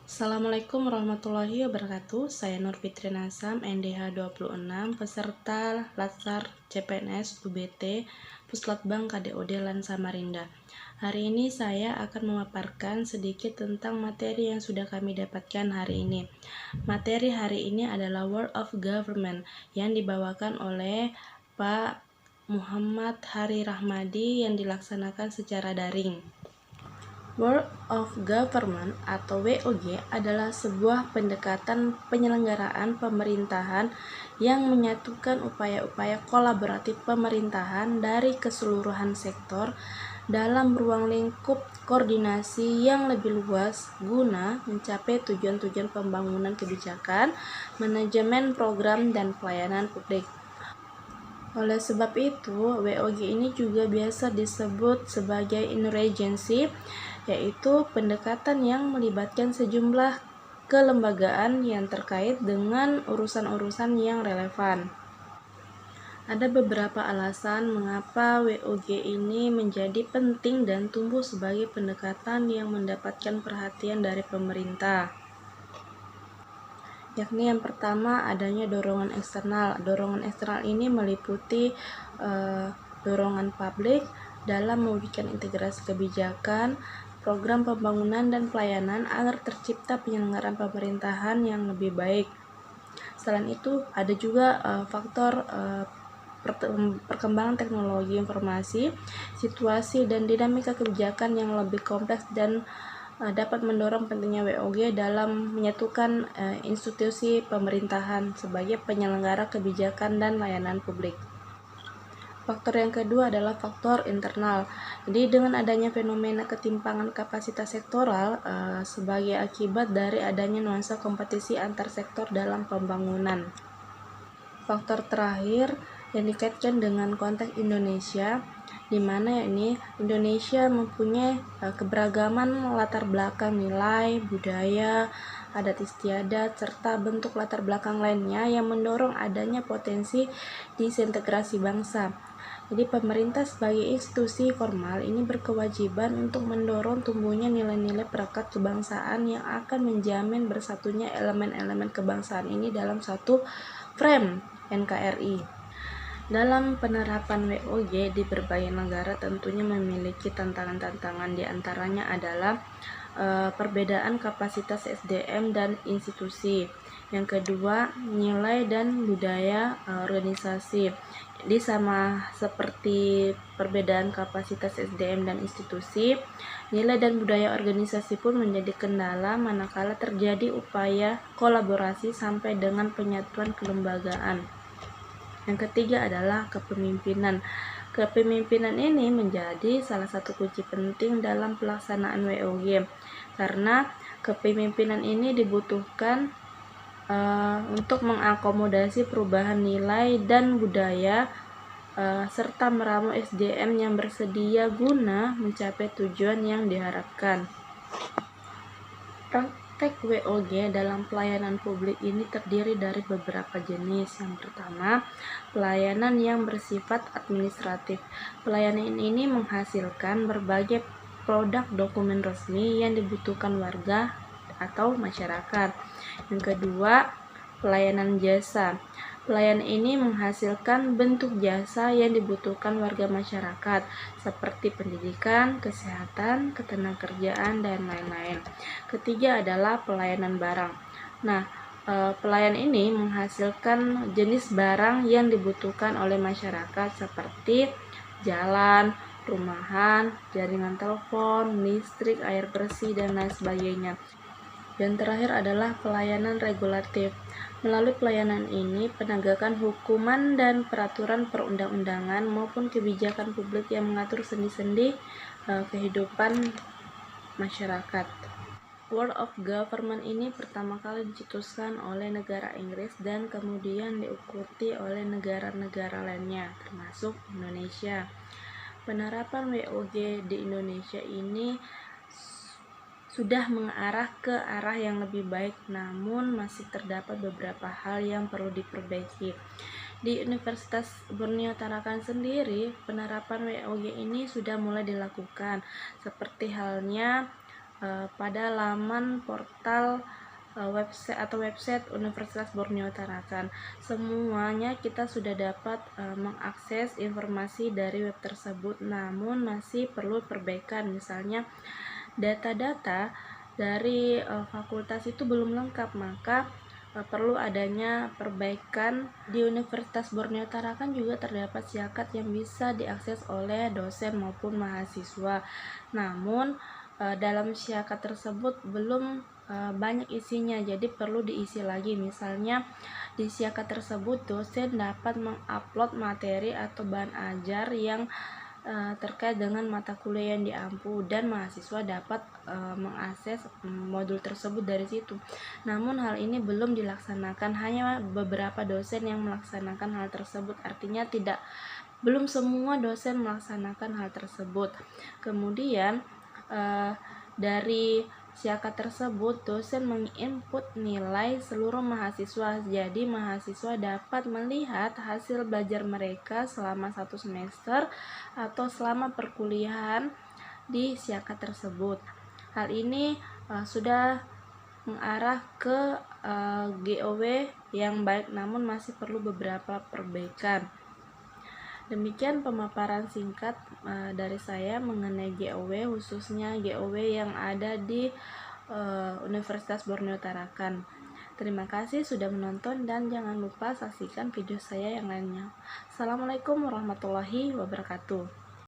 Assalamualaikum warahmatullahi wabarakatuh. Saya Nur Fitri Nasam, NDH 26, peserta Latsar CPNS UBT Puslatbang KDOD LAN Samarinda. Hari ini saya akan memaparkan sedikit tentang materi yang sudah kami dapatkan hari ini. Materi hari ini adalah World of Government yang dibawakan oleh Pak Muhammad Hari Rahmadi yang dilaksanakan secara daring. World of Government atau WOG adalah sebuah pendekatan penyelenggaraan pemerintahan yang menyatukan upaya-upaya kolaboratif pemerintahan dari keseluruhan sektor dalam ruang lingkup koordinasi yang lebih luas guna mencapai tujuan-tujuan pembangunan kebijakan, manajemen program, dan pelayanan publik. Oleh sebab itu, WOG ini juga biasa disebut sebagai interagency, yaitu pendekatan yang melibatkan sejumlah kelembagaan yang terkait dengan urusan-urusan yang relevan. Ada beberapa alasan mengapa WOG ini menjadi penting dan tumbuh sebagai pendekatan yang mendapatkan perhatian dari pemerintah. Yakni yang pertama, adanya dorongan eksternal. Dorongan eksternal ini meliputi dorongan publik dalam mewujudkan integrasi kebijakan, program pembangunan dan pelayanan agar tercipta penyelenggaraan pemerintahan yang lebih baik. Selain itu, ada juga faktor perkembangan teknologi informasi, situasi dan dinamika kebijakan yang lebih kompleks dan dapat mendorong pentingnya WOG dalam menyatukan institusi pemerintahan sebagai penyelenggara kebijakan dan layanan publik. Faktor yang kedua adalah faktor internal. Jadi dengan adanya fenomena ketimpangan kapasitas sektoral sebagai akibat dari adanya nuansa kompetisi antar sektor dalam pembangunan. Faktor terakhir yang dikaitkan dengan konteks Indonesia, di mana ini Indonesia mempunyai keberagaman latar belakang nilai, budaya, adat istiadat, serta bentuk latar belakang lainnya yang mendorong adanya potensi disintegrasi bangsa. Jadi pemerintah sebagai institusi formal ini berkewajiban untuk mendorong tumbuhnya nilai-nilai perekat kebangsaan yang akan menjamin bersatunya elemen-elemen kebangsaan ini dalam satu frame NKRI. Dalam penerapan WOG di berbagai negara tentunya memiliki tantangan-tantangan, diantaranya adalah perbedaan kapasitas SDM dan institusi. Yang kedua, nilai dan budaya organisasi. Jadi sama seperti perbedaan kapasitas SDM dan institusi, nilai dan budaya organisasi pun menjadi kendala manakala terjadi upaya kolaborasi sampai dengan penyatuan kelembagaan. Yang ketiga adalah kepemimpinan. Kepemimpinan ini menjadi salah satu kunci penting dalam pelaksanaan WOG karena kepemimpinan ini dibutuhkan untuk mengakomodasi perubahan nilai dan budaya serta meramu SDM yang bersedia guna mencapai tujuan yang diharapkan. Praktek WOG dalam pelayanan publik ini terdiri dari beberapa jenis. Yang pertama, pelayanan yang bersifat administratif. Pelayanan ini menghasilkan berbagai produk dokumen resmi yang dibutuhkan warga atau masyarakat. Yang kedua, pelayanan jasa. Pelayanan ini menghasilkan bentuk jasa yang dibutuhkan warga masyarakat seperti pendidikan, kesehatan, ketenagakerjaan, dan lain-lain. Ketiga adalah pelayanan barang. Nah, pelayanan ini menghasilkan jenis barang yang dibutuhkan oleh masyarakat seperti jalan, rumahan, jaringan telepon, listrik, air bersih, dan lain sebagainya. Dan terakhir adalah pelayanan regulatif. Melalui pelayanan ini, penegakan hukuman dan peraturan perundang-undangan maupun kebijakan publik yang mengatur sendi-sendi kehidupan masyarakat. World of Government ini pertama kali dicetuskan oleh negara Inggris dan kemudian diikuti oleh negara-negara lainnya, termasuk Indonesia. Penerapan WOG di Indonesia ini sudah mengarah ke arah yang lebih baik, namun masih terdapat beberapa hal yang perlu diperbaiki. Di Universitas Borneo Tarakan sendiri, penerapan WOG ini sudah mulai dilakukan, seperti halnya pada laman portal website Universitas Borneo Tarakan. Semuanya kita sudah dapat mengakses informasi dari web tersebut, namun masih perlu perbaikan. Misalnya data-data dari fakultas itu belum lengkap, maka perlu adanya perbaikan. Di Universitas Borneo Tarakan juga terdapat syakat yang bisa diakses oleh dosen maupun mahasiswa. Namun dalam syakat tersebut belum banyak isinya, jadi perlu diisi lagi. Misalnya di syakat tersebut dosen dapat mengupload materi atau bahan ajar yang terkait dengan mata kuliah yang diampu, dan mahasiswa dapat mengakses modul tersebut dari situ. Namun hal ini belum dilaksanakan, hanya beberapa dosen yang melaksanakan hal tersebut. Artinya belum semua dosen melaksanakan hal tersebut. Kemudian dari syakat tersebut dosen menginput nilai seluruh mahasiswa, jadi mahasiswa dapat melihat hasil belajar mereka selama 1 semester atau selama perkuliahan di syakat tersebut. Hal ini sudah mengarah ke GOW yang baik, namun masih perlu beberapa perbaikan. Demikian pemaparan singkat dari saya mengenai GOW, khususnya GOW yang ada di Universitas Borneo Tarakan. Terima kasih sudah menonton dan jangan lupa saksikan video saya yang lainnya. Assalamualaikum warahmatullahi wabarakatuh.